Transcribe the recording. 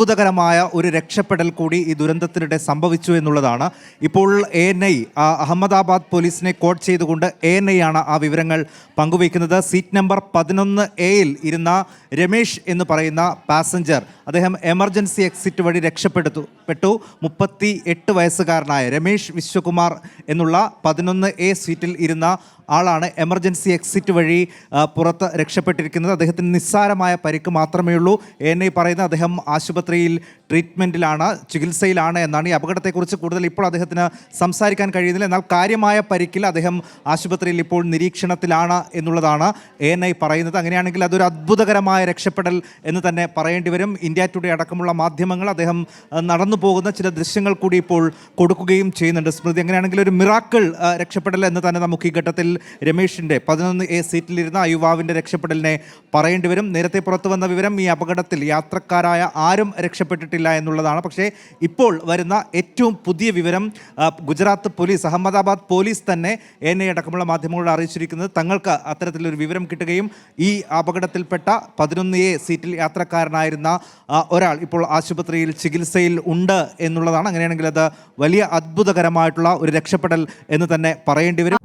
അത്ഭുതകരമായ ഒരു രക്ഷപ്പെടൽ കൂടി ഈ ദുരന്തത്തിനിടെ സംഭവിച്ചു എന്നുള്ളതാണ്. ഇപ്പോൾ ANI അഹമ്മദാബാദ് പോലീസിനെ കോട്ട് ചെയ്തുകൊണ്ട് ANI ആണ് ആ വിവരങ്ങൾ പങ്കുവയ്ക്കുന്നത്. സീറ്റ് നമ്പർ 11A-യിൽ ഇരുന്ന രമേശ് എന്ന് പറയുന്ന പാസഞ്ചർ, അദ്ദേഹം എമർജൻസി എക്സിറ്റ് വഴി രക്ഷപ്പെട്ടു. 38 വയസ്സുകാരനായ രമേശ് വിശ്വകുമാർ എന്നുള്ള 11A സീറ്റിൽ ഇരുന്ന ആളാണ് എമർജൻസി എക്സിറ്റ് വഴി പുറത്ത് രക്ഷപ്പെട്ടിരിക്കുന്നത്. അദ്ദേഹത്തിന് നിസ്സാരമായ പരിക്ക് മാത്രമേ ഉള്ളൂ. ANI പറയുന്നത് അദ്ദേഹം ആശുപത്രിയിൽ ട്രീറ്റ്മെൻറ്റിലാണ്, ചികിത്സയിലാണ് എന്നാണ്. ഈ അപകടത്തെക്കുറിച്ച് കൂടുതൽ ഇപ്പോൾ അദ്ദേഹത്തിന് സംസാരിക്കാൻ കഴിയുന്നില്ല. എന്നാൽ കാര്യമായ പരിക്കിൽ അദ്ദേഹം ആശുപത്രിയിൽ ഇപ്പോൾ നിരീക്ഷണത്തിലാണ് എന്നുള്ളതാണ് ANI പറയുന്നത്. അങ്ങനെയാണെങ്കിൽ അതൊരു അത്ഭുതകരമായ രക്ഷപ്പെടൽ എന്ന് തന്നെ പറയേണ്ടി വരും. ഇന്ത്യ ടുഡേ അടക്കമുള്ള മാധ്യമങ്ങൾ അദ്ദേഹം നടന്നു പോകുന്ന ചില ദൃശ്യങ്ങൾ കൂടി ഇപ്പോൾ കൊടുക്കുകയും ചെയ്യുന്നുണ്ട്. സ്മൃതി, അങ്ങനെയാണെങ്കിൽ ഒരു മിറാക്കിൾ രക്ഷപ്പെടൽ എന്ന് തന്നെ നമുക്ക് ഈ ഘട്ടത്തിൽ രമേശിൻ്റെ 11A സീറ്റിലിരുന്ന ആ യുവാവിൻ്റെ രക്ഷപ്പെടലിനെ പറയേണ്ടി വരും. നേരത്തെ പുറത്തു വന്ന വിവരം ഈ അപകടത്തിൽ യാത്രക്കാരായ ആരും രക്ഷപ്പെട്ടിട്ടില്ല എന്നുള്ളതാണ്. പക്ഷേ ഇപ്പോൾ വരുന്ന ഏറ്റവും പുതിയ വിവരം ഗുജറാത്ത് പോലീസ്, അഹമ്മദാബാദ് പോലീസ് തന്നെ ANI അടക്കമുള്ള മാധ്യമങ്ങളോട് അറിയിച്ചിരിക്കുന്നത് തങ്ങൾക്ക് അത്തരത്തിലൊരു വിവരം കിട്ടുകയും ഈ അപകടത്തിൽപ്പെട്ട 11A സീറ്റിൽ യാത്രക്കാരനായിരുന്ന ഒരാൾ ഇപ്പോൾ ആശുപത്രിയിൽ ചികിത്സയിൽ ഉണ്ട് എന്നുള്ളതാണ്. അങ്ങനെയാണെങ്കിൽ അത് വലിയ അത്ഭുതകരമായിട്ടുള്ള ഒരു രക്ഷപ്പെടൽ എന്ന് തന്നെ പറയേണ്ടി വരും.